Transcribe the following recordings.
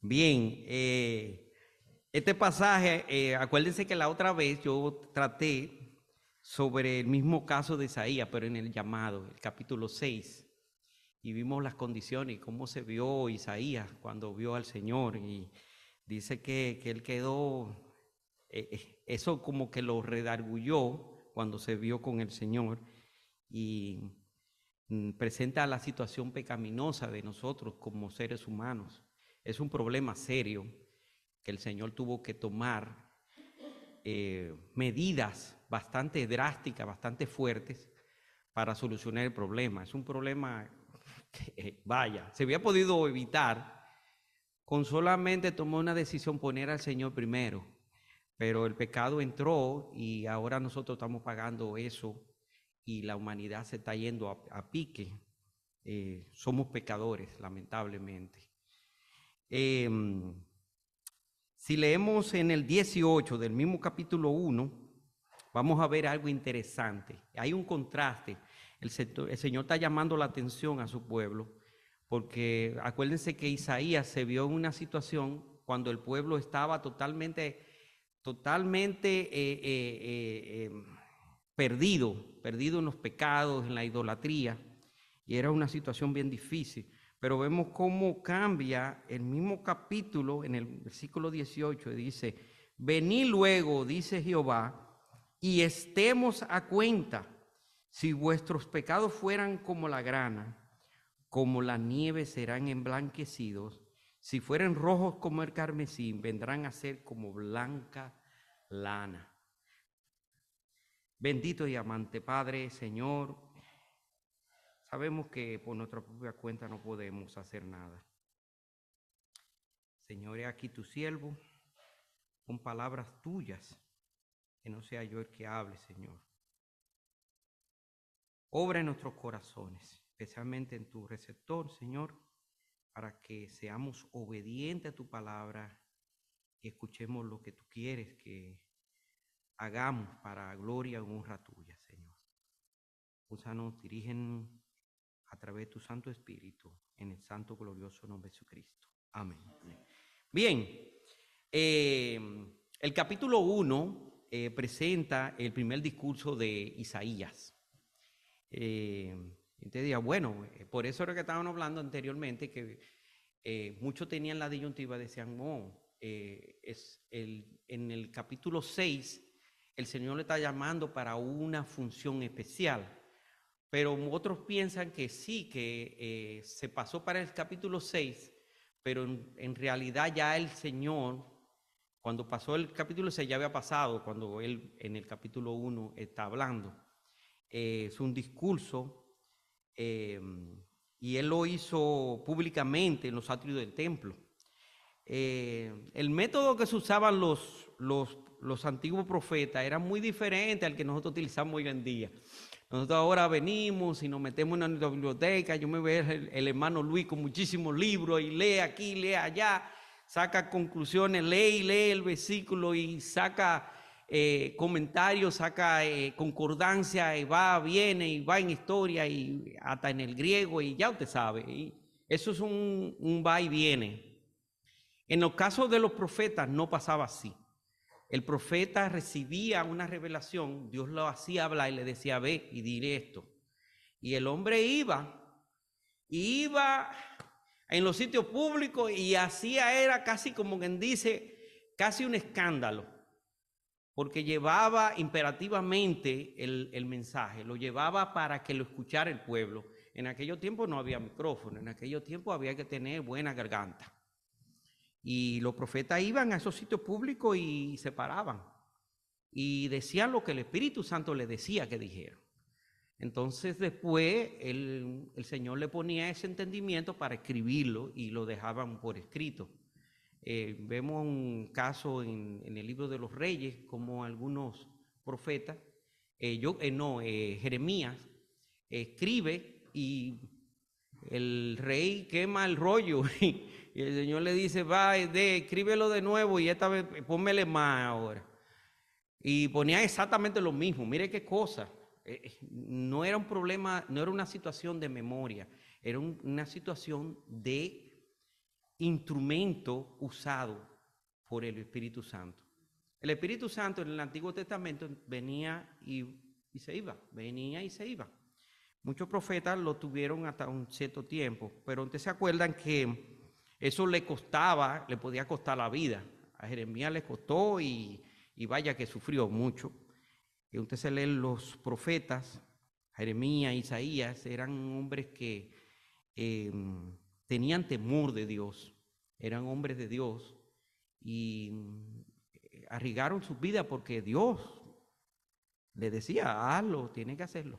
Bien, este pasaje, acuérdense que la otra vez yo traté sobre el mismo caso de Isaías, pero en el llamado, el capítulo 6, y vimos las condiciones y cómo se vio Isaías cuando vio al Señor, y dice que él quedó, eso como que lo redarguyó cuando se vio con el Señor, y presenta la situación pecaminosa de nosotros como seres humanos. Es un problema serio que el Señor tuvo que tomar medidas bastante drásticas, bastante fuertes para solucionar el problema. Es un problema que, vaya, se había podido evitar con solamente tomar una decisión, poner al Señor primero, pero el pecado entró y ahora nosotros estamos pagando eso y la humanidad se está yendo a pique. Somos pecadores, lamentablemente. Si leemos en el 18 del mismo capítulo 1, vamos a ver algo interesante. Hay un contraste. El Señor está llamando la atención a su pueblo, porque acuérdense que Isaías se vio en una situación cuando el pueblo estaba totalmente perdido en los pecados, en la idolatría, y era una situación bien difícil. Pero vemos cómo cambia el mismo capítulo en el versículo 18, y dice: venid luego, dice Jehová, y estemos a cuenta. Si vuestros pecados fueran como la grana, como la nieve serán emblanquecidos. Si fueren rojos como el carmesí, vendrán a ser como blanca lana. Bendito y amante Padre, Señor, sabemos que por nuestra propia cuenta no podemos hacer nada. Señor, he aquí tu siervo, con palabras tuyas, que no sea yo el que hable, Señor. Obra en nuestros corazones, especialmente en tu receptor, Señor, para que seamos obedientes a tu palabra y escuchemos lo que tú quieres que hagamos para gloria y honra tuya, Señor. Úsanos, dirígenos a través de tu Santo Espíritu, en el santo glorioso nombre de Jesucristo. Amén. Bien, el capítulo 1 presenta el primer discurso de Isaías. Entonces diga, bueno, por eso era que estábamos hablando anteriormente, que muchos tenían la disyuntiva, decían, no, en el capítulo 6, el Señor le está llamando para una función especial, pero otros piensan que sí, que se pasó para el capítulo 6, pero en realidad ya el Señor, cuando pasó el capítulo 6 ya había pasado, cuando Él en el capítulo 1 está hablando. Es un discurso y Él lo hizo públicamente en los atrios del templo. El método que se usaban los antiguos profetas era muy diferente al que nosotros utilizamos hoy en día. Nosotros ahora venimos y nos metemos en una biblioteca. Yo me veo el hermano Luis con muchísimos libros y lee aquí, lee allá, saca conclusiones, lee el versículo y saca comentarios, saca concordancia, y viene y va en historia y hasta en el griego, y ya usted sabe. Y eso es un va y viene. En los casos de los profetas no pasaba así. El profeta recibía una revelación, Dios lo hacía hablar y le decía, ve y diré esto. Y el hombre iba en los sitios públicos y era casi como quien dice, casi un escándalo, porque llevaba imperativamente el mensaje, lo llevaba para que lo escuchara el pueblo. En aquellos tiempos no había micrófono, en aquellos tiempos había que tener buena garganta. Y los profetas iban a esos sitios públicos y se paraban y decían lo que el Espíritu Santo les decía que dijeran. Entonces después el Señor le ponía ese entendimiento para escribirlo y lo dejaban por escrito. Vemos un caso en el libro de los Reyes, como algunos profetas, Jeremías escribe y el rey quema el rollo y el Señor le dice, va, escríbelo de nuevo y esta vez pónmele más ahora. Y ponía exactamente lo mismo. Mire qué cosa. No era un problema, no era una situación de memoria, era una situación de instrumento usado por el Espíritu Santo. El Espíritu Santo en el Antiguo Testamento venía y se iba, venía y se iba. Muchos profetas lo tuvieron hasta un cierto tiempo, pero ustedes se acuerdan que eso le costaba, le podía costar la vida. A Jeremías le costó y vaya que sufrió mucho. Y usted se lee los profetas, Jeremías, Isaías, eran hombres que tenían temor de Dios, eran hombres de Dios y arriesgaron sus vidas porque Dios les decía, hazlo, tienes que hacerlo.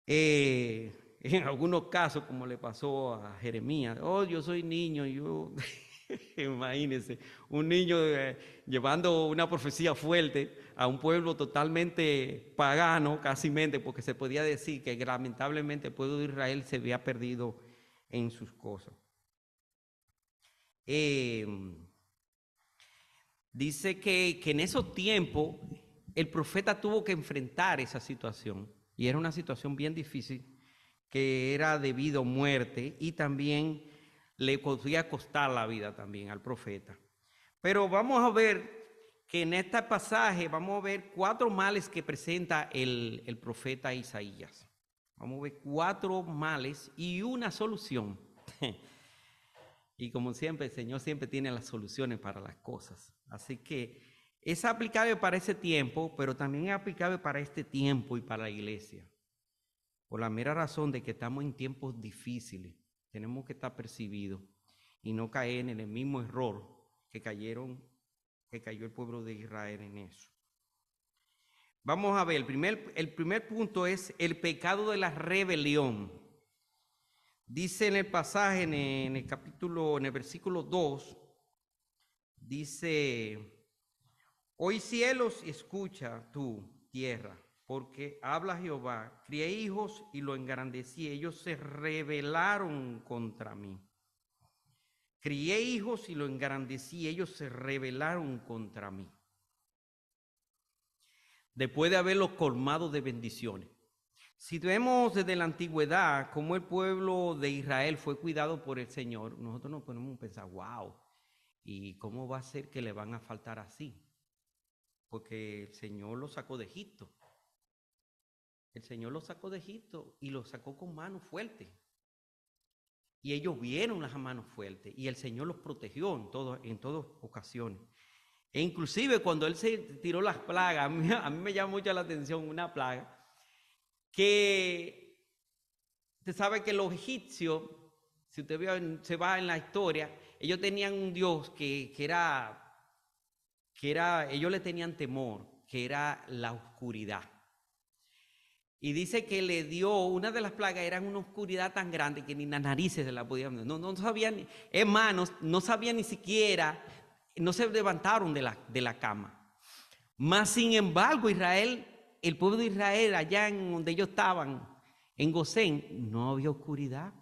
En algunos casos, como le pasó a Jeremías, yo soy niño, yo... Imagínense, un niño llevando una profecía fuerte a un pueblo totalmente pagano, casi mente, porque se podía decir que lamentablemente el pueblo de Israel se había perdido en sus cosas. Dice que en esos tiempos el profeta tuvo que enfrentar esa situación, y era una situación bien difícil, que era debido a muerte y también le podía costar la vida también al profeta. Pero vamos a ver que en este pasaje vamos a ver 4 males que presenta el profeta Isaías. Vamos a ver 4 males y una solución. Y como siempre, el Señor siempre tiene las soluciones para las cosas. Así que es aplicable para ese tiempo, pero también es aplicable para este tiempo y para la iglesia. Por la mera razón de que estamos en tiempos difíciles. Tenemos que estar percibidos y no caer en el mismo error que cayó el pueblo de Israel en eso. Vamos a ver, el primer punto es el pecado de la rebelión. Dice en el pasaje, en el versículo 2, dice, oí cielos y escucha tú, tierra, porque habla Jehová, crié hijos y lo engrandecí, ellos se rebelaron contra mí. Crié hijos y lo engrandecí, ellos se rebelaron contra mí. Después de haberlos colmado de bendiciones. Si vemos desde la antigüedad cómo el pueblo de Israel fue cuidado por el Señor, nosotros nos ponemos a pensar, wow, ¿y cómo va a ser que le van a faltar así? Porque el Señor los sacó de Egipto. El Señor los sacó de Egipto y los sacó con manos fuertes. Y ellos vieron las manos fuertes y el Señor los protegió en todas ocasiones. E inclusive cuando Él se tiró las plagas, a mí me llama mucho la atención una plaga, que usted sabe que los egipcios, si usted se va en la historia, ellos tenían un Dios que ellos le tenían temor, que era la oscuridad. Y dice que le dio, una de las plagas era una oscuridad tan grande que ni las narices se la podían ver. No sabían, hermanos, no sabían ni siquiera, no se levantaron de la cama. Mas sin embargo, Israel, el pueblo de Israel, allá en donde ellos estaban, en Gosén, no había oscuridad.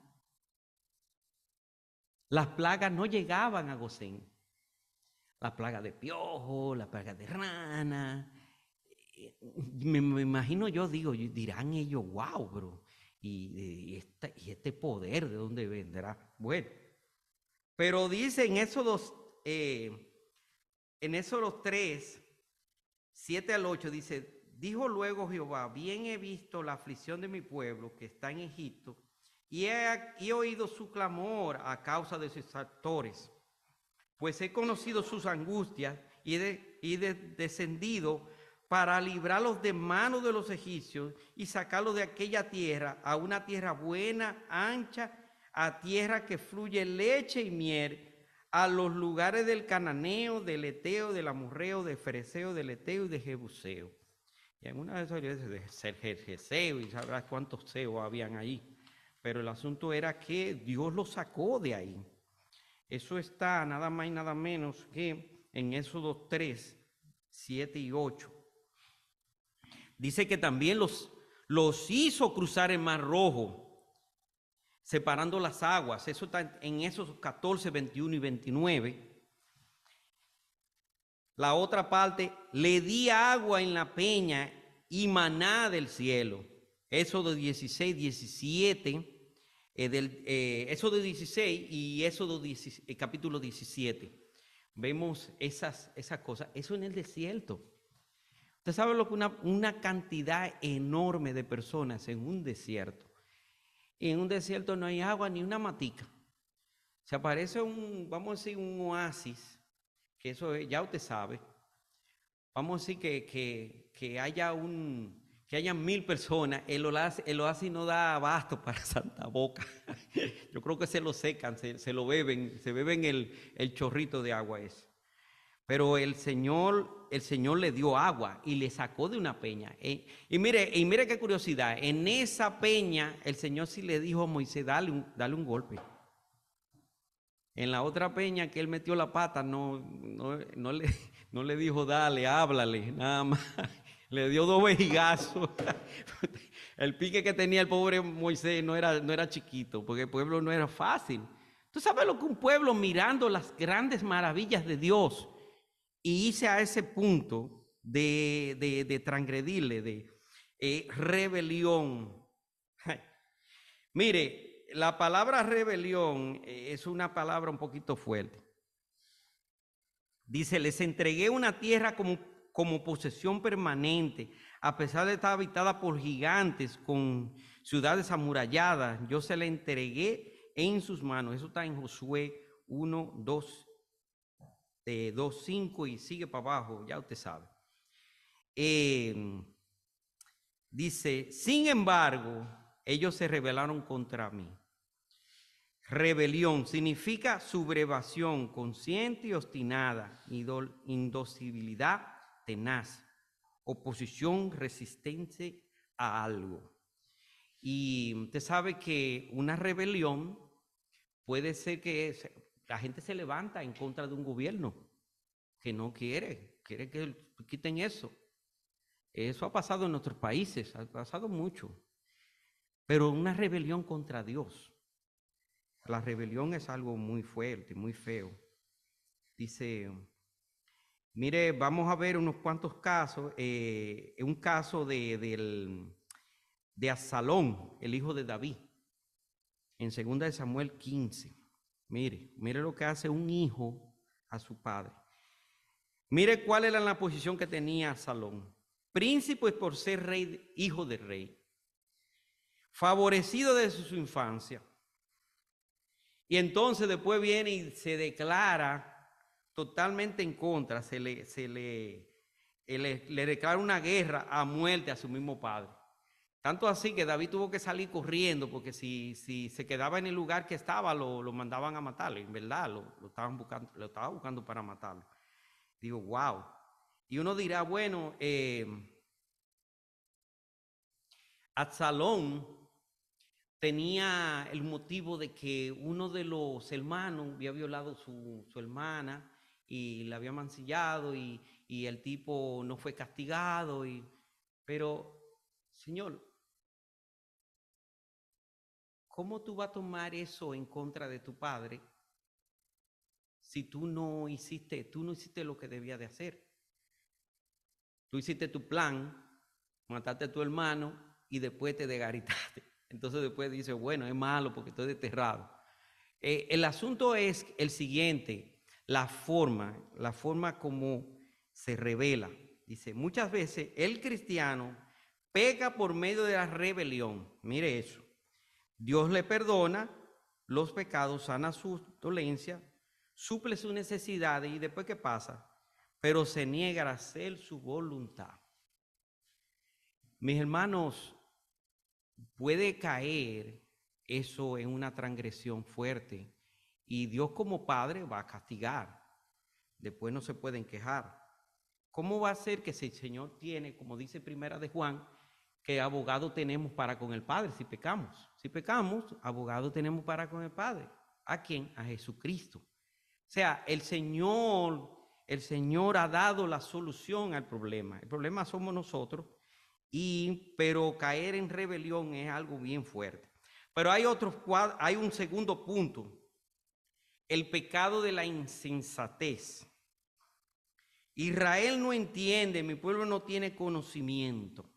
Las plagas no llegaban a Gosén. Las plagas de piojo, las plagas de rana. Me imagino dirán ellos, wow, bro, y este poder, ¿de dónde vendrá? Bueno, pero dice en Éxodo 3, 7 al 8, dice, dijo luego Jehová, bien he visto la aflicción de mi pueblo que está en Egipto, y he oído su clamor a causa de sus actores, pues he conocido sus angustias y he descendido para librarlos de manos de los egipcios y sacarlos de aquella tierra a una tierra buena, ancha, a tierra que fluye leche y miel, a los lugares del cananeo, del eteo, del amorreo, del fereceo, del eteo y de jebuseo. Y en una de esas de Gergeseo, y sabrás cuántos seos habían ahí. Pero el asunto era que Dios los sacó de ahí. Eso está nada más y nada menos que en Éxodo 3, 7 y 8. Dice que también los hizo cruzar el Mar Rojo, separando las aguas. Eso está en esos 14, 21 y 29. La otra parte, le di agua en la peña y maná del cielo. Éxodo 16, 17, Éxodo 16 y Éxodo 16, capítulo 17. Vemos esas cosas. Eso en el desierto. Usted sabe lo que una cantidad enorme de personas en un desierto. Y en un desierto no hay agua ni una matica. Se aparece vamos a decir, un oasis, que eso ya usted sabe. Vamos a decir que hayan 1000 personas. El oasis no da abasto para Santa Boca. Yo creo que se lo secan, se lo beben, se beben el chorrito de agua ese. Pero el Señor le dio agua y le sacó de una peña. Y mire qué curiosidad. En esa peña el Señor sí le dijo a Moisés, dale un golpe. En la otra peña que él metió la pata, no le dijo dale, háblale, nada más. Le dio 2 vejigazos. El pique que tenía el pobre Moisés no era chiquito, porque el pueblo no era fácil. ¿Tú sabes lo que un pueblo mirando las grandes maravillas de Dios y irse a ese punto de transgredirle, de rebelión? Mire, la palabra rebelión es una palabra un poquito fuerte. Dice, les entregué una tierra como posesión permanente, a pesar de estar habitada por gigantes, con ciudades amuralladas, yo se la entregué en sus manos. Eso está en Josué 1, 2, 2, 5 y sigue para abajo, ya usted sabe. Dice, sin embargo, ellos se rebelaron contra mí. Rebelión significa sublevación consciente y obstinada, indocibilidad tenaz, oposición resistente a algo. Y usted sabe que una rebelión puede ser que la gente se levanta en contra de un gobierno que no quiere que quiten eso. Eso ha pasado en nuestros países, ha pasado mucho. Pero una rebelión contra Dios. La rebelión es algo muy fuerte, muy feo. Dice, mire, vamos a ver unos cuantos casos. Un caso de Absalón, el hijo de David, en 2 de Samuel 15. Mire lo que hace un hijo a su padre. Mire cuál era la posición que tenía Absalón. Príncipe por ser rey, hijo de rey. Favorecido desde su infancia. Y entonces después viene y se declara totalmente en contra, le declara una guerra a muerte a su mismo padre. Tanto así que David tuvo que salir corriendo, porque si se quedaba en el lugar que estaba, lo mandaban a matarlo. En verdad, lo estaba buscando para matarlo. Digo, wow. Y uno dirá, bueno, Absalón tenía el motivo de que uno de los hermanos había violado su hermana y la había mancillado y el tipo no fue castigado. Pero, Señor, ¿cómo tú vas a tomar eso en contra de tu padre si tú no hiciste lo que debías de hacer? Tú hiciste tu plan, mataste a tu hermano y después te desgaritaste. Entonces después dice, bueno, es malo porque estoy desterrado. El asunto es el siguiente, la forma como se revela. Dice, muchas veces el cristiano peca por medio de la rebelión. Mire eso. Dios le perdona los pecados, sana su dolencia, suple sus necesidades y después ¿qué pasa? Pero se niega a hacer su voluntad. Mis hermanos, puede caer eso en una transgresión fuerte y Dios como Padre va a castigar. Después no se pueden quejar. ¿Cómo va a ser que si el Señor tiene, como dice Primera de Juan, que abogado tenemos para con el Padre si pecamos? Si pecamos, abogado tenemos para con el Padre. ¿A quién? A Jesucristo. O sea, el Señor ha dado la solución al problema. El problema somos nosotros. Pero caer en rebelión es algo bien fuerte. Pero hay un segundo punto, el pecado de la insensatez. Israel no entiende, mi pueblo no tiene conocimiento.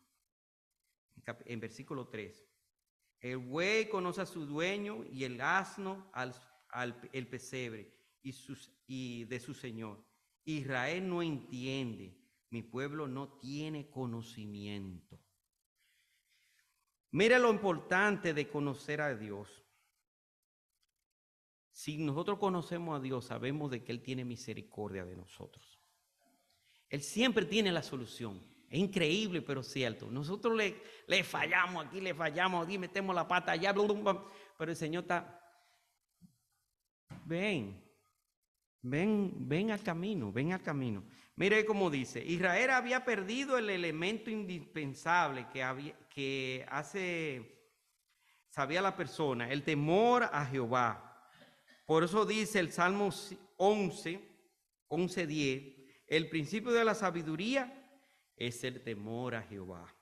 En versículo 3. El buey conoce a su dueño y el asno el pesebre y de su señor. Israel no entiende, mi pueblo no tiene conocimiento. Mira lo importante de conocer a Dios. Si nosotros conocemos a Dios, sabemos de que Él tiene misericordia de nosotros. Él siempre tiene la solución. Es increíble, pero cierto. Nosotros le fallamos aquí, metemos la pata allá, pero el Señor está... Ven al camino, ven al camino. Mire cómo dice, Israel había perdido el elemento indispensable que sabía la persona, el temor a Jehová. Por eso dice el Salmo 11:10, el principio de la sabiduría es el temor a Jehová.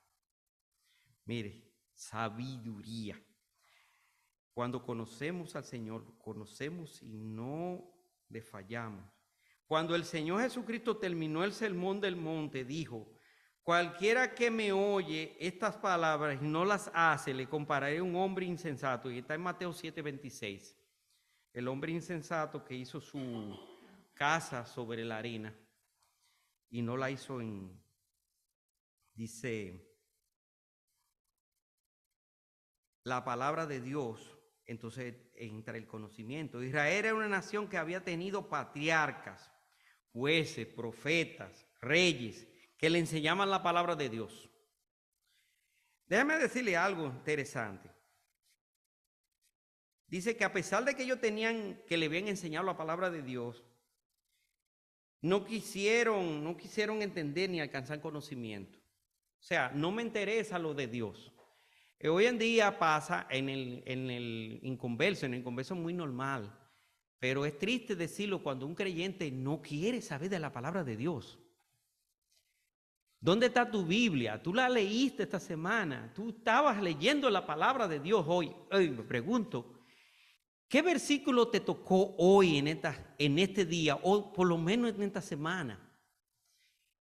Mire, sabiduría. Cuando conocemos al Señor, conocemos y no le fallamos. Cuando el Señor Jesucristo terminó el sermón del monte, dijo, cualquiera que me oye estas palabras y no las hace, le compararé a un hombre insensato. Y está en Mateo 7:26. El hombre insensato que hizo su casa sobre la arena y no la hizo dice, la palabra de Dios. Entonces entra el conocimiento. Israel era una nación que había tenido patriarcas, jueces, profetas, reyes, que le enseñaban la palabra de Dios. Déjame decirle algo interesante. Dice que a pesar de que ellos que le habían enseñado la palabra de Dios, no quisieron entender ni alcanzar conocimiento. O sea, no me interesa lo de Dios. Hoy en día pasa en el inconverso es muy normal, pero es triste decirlo cuando un creyente no quiere saber de la palabra de Dios. ¿Dónde está tu Biblia? Tú la leíste esta semana, tú estabas leyendo la palabra de Dios hoy. Me pregunto, ¿qué versículo te tocó hoy en este día, o por lo menos en esta semana?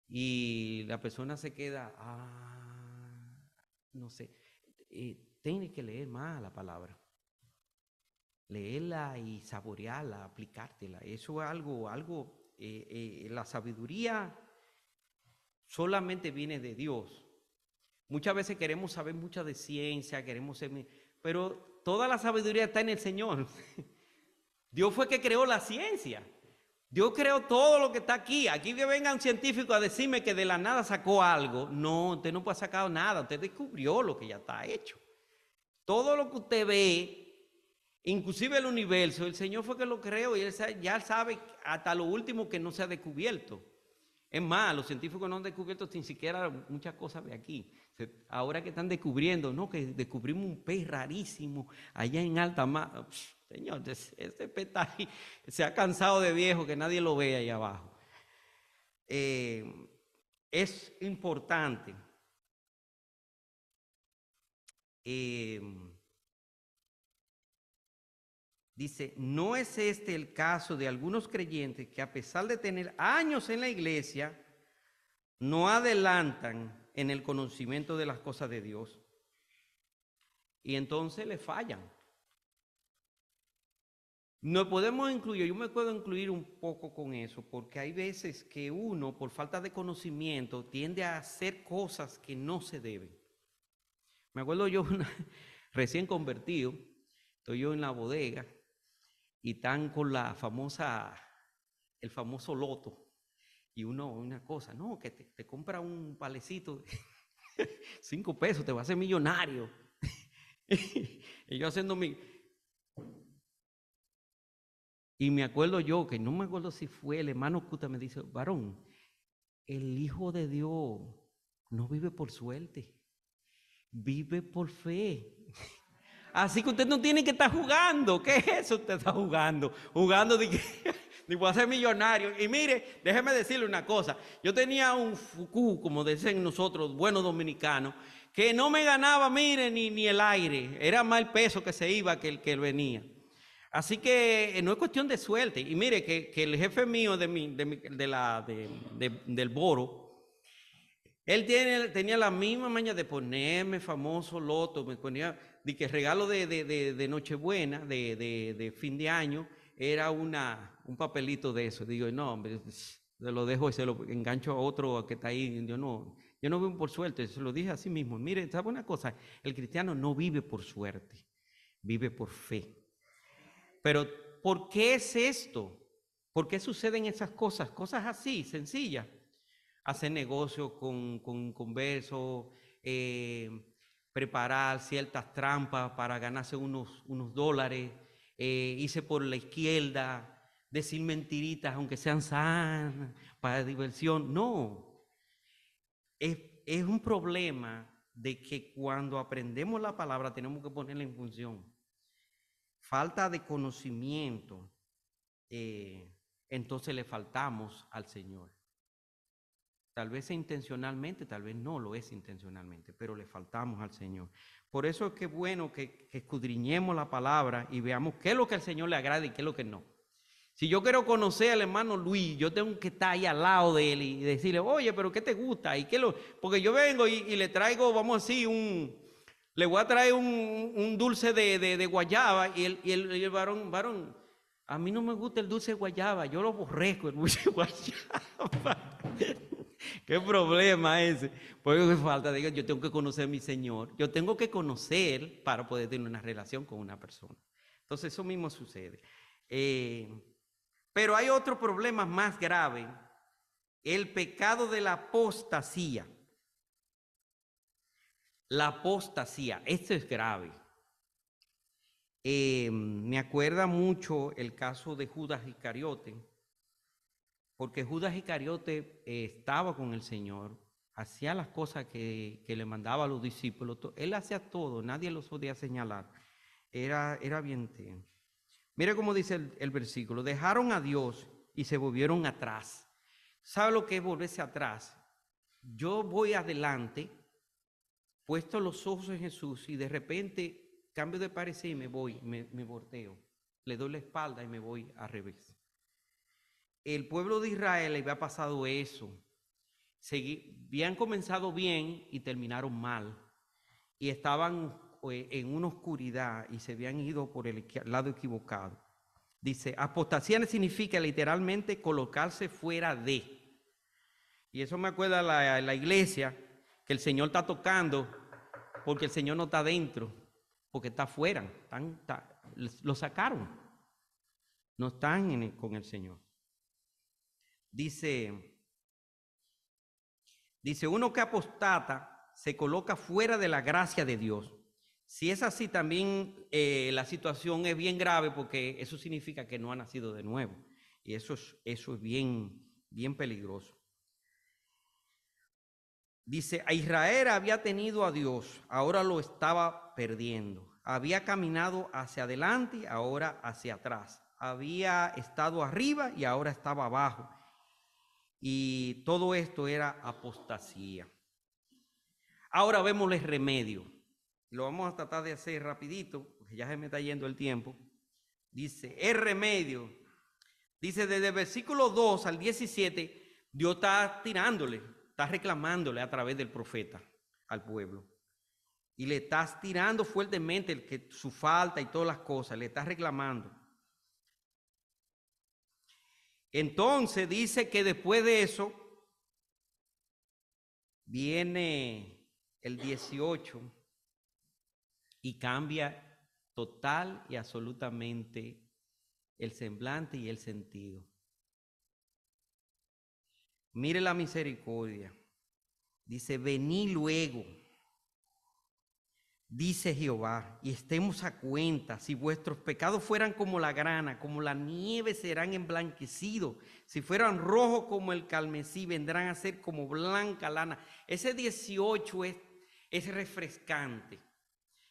Y la persona se queda, no sé. Tienes que leer más la palabra, leerla y saborearla, aplicártela. Eso es algo la sabiduría solamente viene de Dios. Muchas veces queremos saber mucha de ciencia, pero toda la sabiduría está en el Señor. Dios fue que creó la ciencia. Dios creó todo lo que está aquí. Aquí que vengan científicos a decirme que de la nada sacó algo. No, usted no puede sacar nada. Usted descubrió lo que ya está hecho. Todo lo que usted ve, inclusive el universo, el Señor fue que lo creó y Él ya sabe hasta lo último que no se ha descubierto. Es más, los científicos no han descubierto ni siquiera muchas cosas de aquí. Ahora que están descubriendo, no, que descubrimos un pez rarísimo allá en alta mar. Señor, ese pez está ahí, se ha cansado de viejo que nadie lo ve ahí abajo. Es importante. Dice, no es este el caso de algunos creyentes que a pesar de tener años en la iglesia, no adelantan en el conocimiento de las cosas de Dios y entonces le fallan. No podemos incluir, yo me puedo incluir un poco con eso, porque hay veces que uno, por falta de conocimiento, tiende a hacer cosas que no se deben. Me acuerdo yo, recién convertido, estoy yo en la bodega y están con el famoso loto. Y una cosa, no, que te compra un palecito, 5 pesos, te va a hacer millonario. Y yo haciendo Y me acuerdo yo, que no me acuerdo si fue el hermano Cuta, me dice, varón, el Hijo de Dios no vive por suerte, vive por fe. Así que usted no tiene que estar jugando. ¿Qué es eso? Usted está jugando de que voy a ser millonario. Y mire, déjeme decirle una cosa. Yo tenía un fucú, como dicen nosotros, buenos dominicanos, que no me ganaba, mire, ni el aire. Era más el peso que se iba que el que venía. Así que no es cuestión de suerte. Y mire que el jefe mío del Boro, él tenía la misma maña de ponerme famoso loto, me ponía, de que el regalo de Nochebuena, de fin de año, era un papelito de eso. Digo, no, hombre, se lo dejo y se lo engancho a otro que está ahí. Yo no vivo por suerte, se lo dije así mismo. Mire, ¿sabe una cosa? El cristiano no vive por suerte, vive por fe. Pero, ¿por qué es esto? ¿Por qué suceden esas cosas? Cosas así, sencillas. Hacer negocios con conversos, preparar ciertas trampas para ganarse unos dólares, irse por la izquierda, decir mentiritas, aunque sean sanas, para diversión. No, es un problema de que cuando aprendemos la palabra tenemos que ponerla en función. Falta de conocimiento, entonces le faltamos al Señor. Tal vez intencionalmente, tal vez no lo es intencionalmente, pero le faltamos al Señor. Por eso es que es bueno que escudriñemos la palabra y veamos qué es lo que al Señor le agrada y qué es lo que no. Si yo quiero conocer al hermano Luis, yo tengo que estar ahí al lado de él y decirle, oye, pero ¿qué te gusta? Porque yo vengo y le traigo, vamos así, le voy a traer un dulce de guayaba y el varón, a mí no me gusta el dulce de guayaba, yo lo aborrezco el dulce de guayaba. ¿Qué problema ese? Porque me falta, digo, yo tengo que conocer a mi Señor, yo tengo que conocer para poder tener una relación con una persona. Entonces eso mismo sucede. Pero hay otro problema más grave, el pecado de la apostasía. La apostasía, esto es grave. Me acuerda mucho el caso de Judas Iscariote, porque Judas Iscariote estaba con el Señor, hacía las cosas que le mandaba a los discípulos, él hacía todo, nadie los podía señalar, era bien tierno. Mire cómo dice el versículo, dejaron a Dios y se volvieron atrás. ¿Sabe lo que es volverse atrás? Yo voy adelante, puesto los ojos en Jesús y de repente cambio de parecer y me voy, me volteo, le doy la espalda y me voy al revés. El pueblo de Israel había pasado eso. Habían comenzado bien y terminaron mal. Y estaban en una oscuridad y se habían ido por el lado equivocado. Dice, apostasía significa literalmente colocarse fuera de. Y eso me acuerda la iglesia, que el Señor está tocando porque el Señor no está dentro, porque está afuera. Lo sacaron. No están con el Señor. Dice, uno que apostata se coloca fuera de la gracia de Dios. Si es así, también la situación es bien grave porque eso significa que no ha nacido de nuevo. Y eso es bien peligroso. Dice, a Israel había tenido a Dios, ahora lo estaba perdiendo. Había caminado hacia adelante, ahora hacia atrás. Había estado arriba y ahora estaba abajo. Y todo esto era apostasía. Ahora vemos el remedio. Lo vamos a tratar de hacer rapidito, porque ya se me está yendo el tiempo. Dice, el remedio. Dice, desde el versículo 2 al 17, Dios está tirándole, está reclamándole a través del profeta al pueblo. Y le está tirando fuertemente su falta y todas las cosas, le está reclamando. Entonces dice que después de eso viene el 18 y cambia total y absolutamente el semblante y el sentido. Mire la misericordia. Dice, vení luego, dice Jehová, y estemos a cuenta. Si vuestros pecados fueran como la grana, como la nieve serán emblanquecidos. Si fueran rojos como el carmesí, vendrán a ser como blanca lana. Ese 18 es refrescante.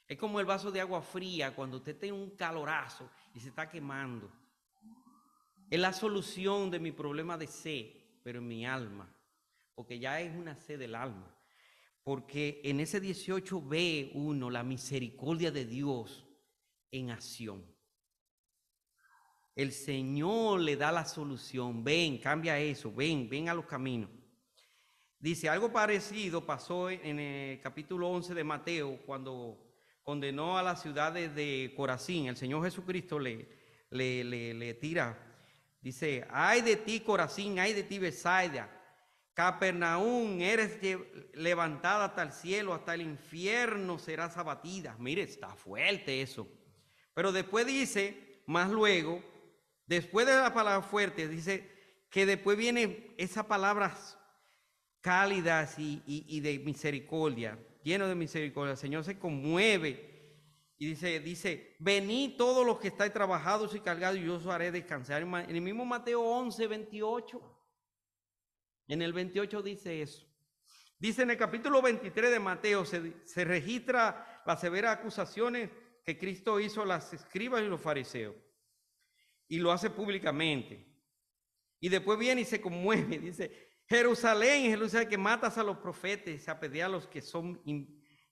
Es como el vaso de agua fría cuando usted tiene un calorazo y se está quemando. Es la solución de mi problema de sed, pero en mi alma, porque ya es una sed del alma. Porque en ese 18 ve uno la misericordia de Dios en acción. el Señor le da la solución. Ven, cambia eso, ven a los caminos. Dice, algo parecido pasó en el capítulo 11 de Mateo, cuando condenó a las ciudades de Corazín. El Señor Jesucristo le tira. Dice, ay de ti Corazín, ay de ti Betsaida, Capernaum, eres levantada hasta el cielo, hasta el infierno serás abatida. Mire, está fuerte eso. Pero después dice, más luego, después de la palabra fuerte, dice que después vienen esas palabras cálidas y de misericordia, lleno de misericordia. El Señor se conmueve y dice, venid todos los que estáis trabajados y cargados y yo os haré descansar. En el mismo Mateo 11, 28, en el 28 dice eso. Dice en el capítulo 23 de Mateo, se registra las severas acusaciones que Cristo hizo a las escribas y los fariseos, y lo hace públicamente. Y después viene y se conmueve, dice, Jerusalén, Jerusalén, que matas a los profetas, se apedrea a los que son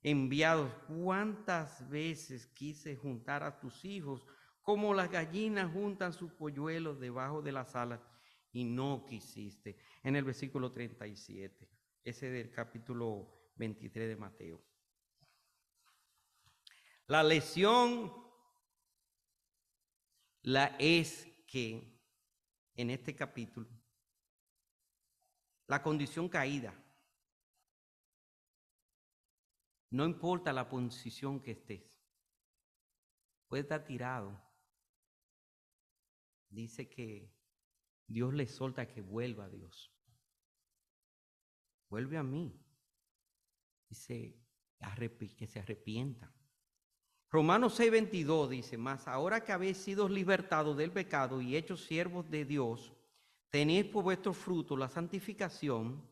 enviados. ¿Cuántas veces quise juntar a tus hijos como las gallinas juntan sus polluelos debajo de las alas y no quisiste? En el versículo 37, ese del capítulo 23 de Mateo. La lección es que en este capítulo, la condición caída, no importa la posición que estés, puede estar tirado. Dice que Dios le solta que vuelva a Dios. Vuelve a mí. Dice que se arrepienta. Romanos 6:22 dice, mas ahora que habéis sido libertados del pecado y hechos siervos de Dios, tenéis por vuestro fruto la santificación.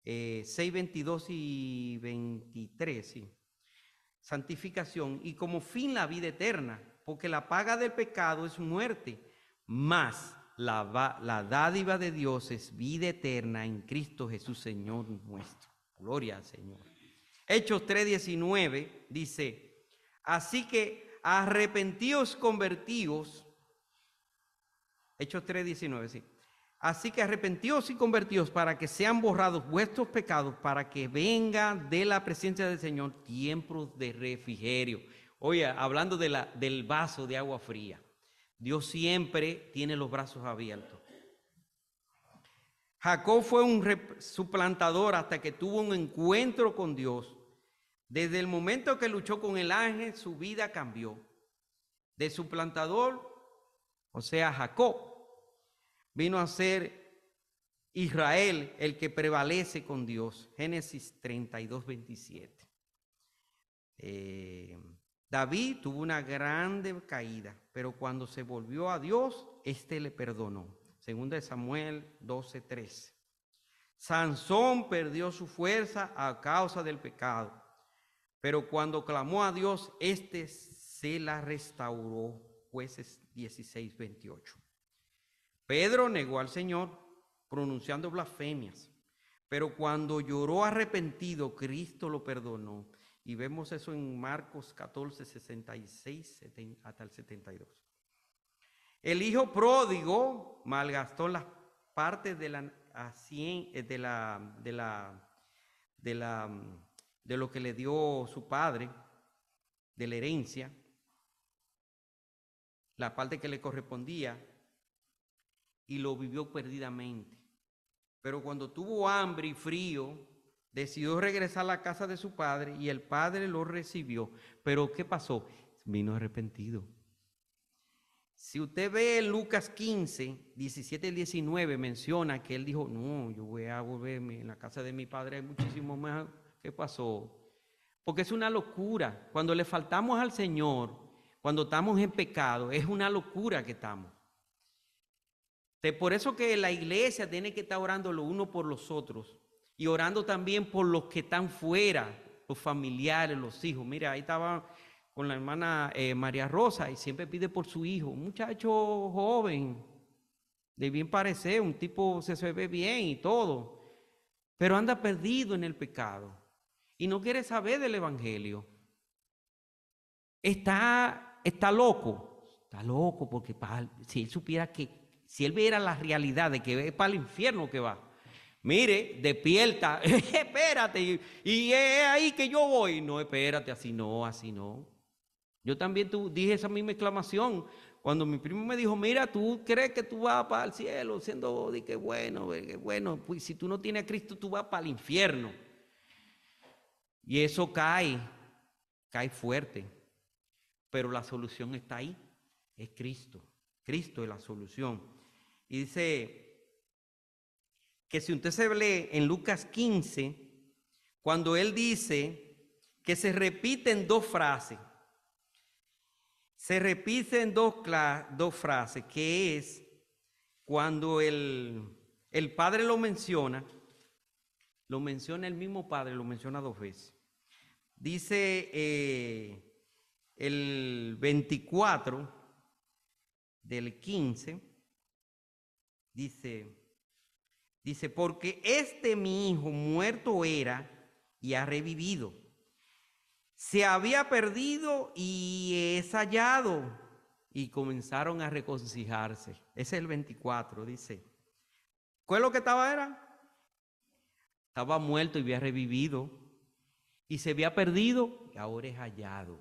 6:22 y 23, sí. Santificación, y como fin la vida eterna, porque la paga del pecado es muerte, mas la dádiva de Dios es vida eterna en Cristo Jesús, Señor nuestro. Gloria al Señor. Hechos 3:19 dice, así que arrepentíos, convertíos. Hechos 3:19, sí. Así que arrepentíos y convertíos para que sean borrados vuestros pecados, para que venga de la presencia del Señor tiempos de refrigerio. Oye, hablando del vaso de agua fría, Dios siempre tiene los brazos abiertos. Jacob fue un suplantador hasta que tuvo un encuentro con Dios. Desde el momento que luchó con el ángel, su vida cambió. De suplantador, o sea, Jacob, vino a ser Israel el que prevalece con Dios. Génesis 32:27. David tuvo una grande caída, pero cuando se volvió a Dios, le perdonó. Segunda de Samuel 12:13. Sansón perdió su fuerza a causa del pecado, pero cuando clamó a Dios, se la restauró. Jueces 16:28. Pedro negó al Señor pronunciando blasfemias, pero cuando lloró arrepentido, Cristo lo perdonó. Y vemos eso en Marcos 14:66 hasta el 72. El hijo pródigo malgastó las partes de lo que le dio su padre, de la herencia, la parte que le correspondía, y lo vivió perdidamente. Pero cuando tuvo hambre y frío, decidió regresar a la casa de su padre y el padre lo recibió. Pero ¿qué pasó? Vino arrepentido. Si usted ve Lucas 15, 17 y 19, menciona que él dijo, no, yo voy a volverme en la casa de mi padre, hay muchísimo más. ¿Qué pasó? Porque es una locura. Cuando le faltamos al Señor, cuando estamos en pecado, es una locura que estamos. Por eso que la iglesia tiene que estar orando los unos por los otros y orando también por los que están fuera, los familiares, los hijos. Mira, ahí estaba con la hermana María Rosa y siempre pide por su hijo, un muchacho joven, de bien parecer, un tipo se ve bien y todo, pero anda perdido en el pecado y no quiere saber del evangelio. Está loco, está loco, porque si él supiera si él viera la realidad de que es para el infierno que va, mire, despierta, espérate, y es ahí que yo voy. No, espérate, así no, así no. Yo también dije esa misma exclamación cuando mi primo me dijo, mira, tú crees que tú vas para el cielo siendo de que bueno, pues si tú no tienes a Cristo, tú vas para el infierno. Y eso cae fuerte, pero la solución está ahí, es Cristo. Cristo es la solución. Y dice que si usted se lee en Lucas 15, cuando él dice que se repiten dos frases, dos frases, que es cuando el Padre lo menciona el mismo Padre, lo menciona dos veces. Dice el 24 del 15, dice, porque mi hijo muerto era y ha revivido. Se había perdido y es hallado. Y comenzaron a regocijarse. Ese es el 24, dice. ¿Cuál es lo que era? Estaba muerto y había revivido. Y se había perdido y ahora es hallado.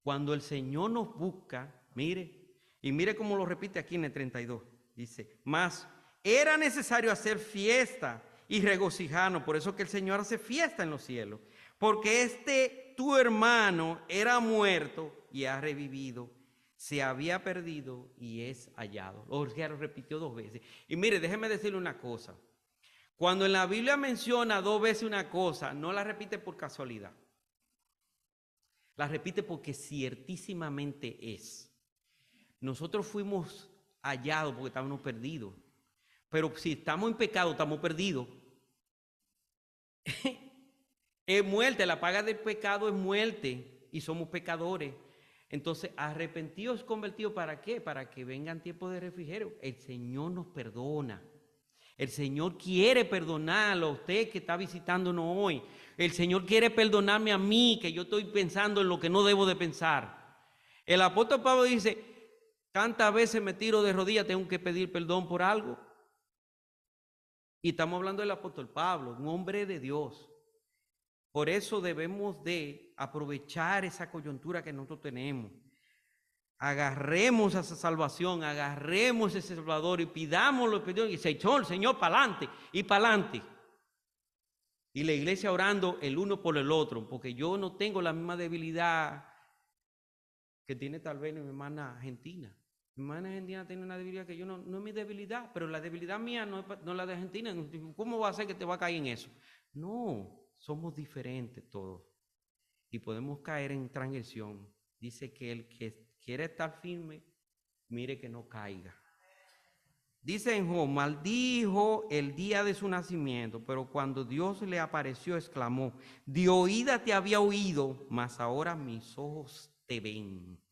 Cuando el Señor nos busca, mire, y mire cómo lo repite aquí en el 32. Dice, mas era necesario hacer fiesta y regocijarnos. Por eso que el Señor hace fiesta en los cielos. Porque tu hermano era muerto y ha revivido. Se había perdido y es hallado. Lo repitió dos veces. Y mire, déjeme decirle una cosa. Cuando en la Biblia menciona dos veces una cosa, no la repite por casualidad. La repite porque ciertísimamente es. Nosotros fuimos hallados porque estábamos perdidos. Pero si estamos en pecado, estamos perdidos. Es muerte, la paga del pecado es muerte y somos pecadores. Entonces, arrepentidos, convertidos, ¿para qué? Para que vengan tiempos de refrigerio. El Señor nos perdona. El Señor quiere perdonarlo a usted que está visitándonos hoy. El Señor quiere perdonarme a mí, que yo estoy pensando en lo que no debo de pensar. El apóstol Pablo dice, tantas veces me tiro de rodillas, tengo que pedir perdón por algo. Y estamos hablando del apóstol Pablo, un hombre de Dios. Por eso debemos de aprovechar esa coyuntura que nosotros tenemos. Agarremos esa salvación, agarremos ese Salvador y pidámoslo perdón y Señor, para adelante y para adelante. Y la iglesia orando el uno por el otro, porque yo no tengo la misma debilidad que tiene tal vez mi hermana Argentina. Mi hermana Argentina tiene una debilidad que yo no es mi debilidad, pero la debilidad mía no es la de Argentina. ¿Cómo va a ser que te va a caer en eso? No. Somos diferentes todos y podemos caer en transgresión. Dice que el que quiere estar firme, mire que no caiga. Dice en Job, maldijo el día de su nacimiento, pero cuando Dios le apareció, exclamó, de oída te había oído, mas ahora mis ojos te ven.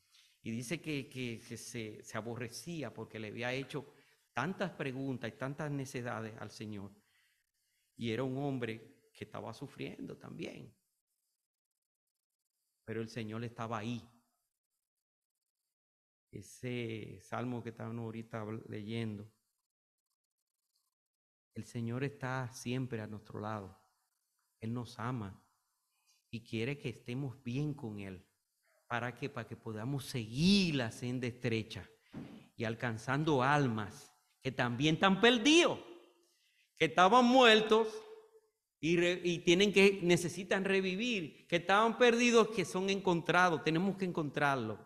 Y dice que se aborrecía porque le había hecho tantas preguntas y tantas necesidades al Señor. Y era un hombre que estaba sufriendo también. Pero el Señor estaba ahí. Ese salmo que estamos ahorita leyendo. El Señor está siempre a nuestro lado. Él nos ama y quiere que estemos bien con Él. ¿Para qué? Para que podamos seguir la senda estrecha y alcanzando almas que también están perdidos, que estaban muertos y necesitan revivir, que estaban perdidos, que son encontrados. Tenemos que encontrarlos.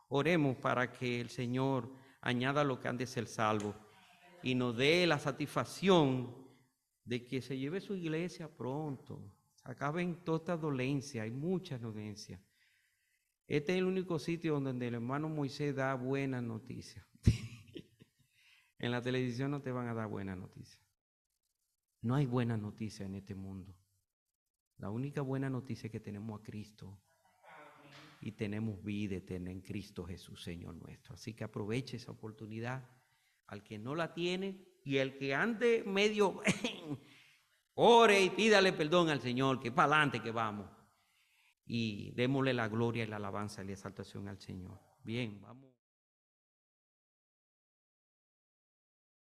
Oremos para que el Señor añada lo que han de ser salvos y nos dé la satisfacción de que se lleve su iglesia pronto. Se acaben todas estas dolencias, hay muchas dolencias. Este es el único sitio donde el hermano Moisés da buenas noticias. En la televisión no te van a dar buenas noticias. No hay buenas noticias en este mundo. La única buena noticia es que tenemos a Cristo y tenemos vida eterna en Cristo Jesús, Señor nuestro. Así que aproveche esa oportunidad al que no la tiene y el que ande medio, ore y pídale perdón al Señor, que para adelante que vamos. Y démosle la gloria y la alabanza y la exaltación al Señor. Bien, vamos.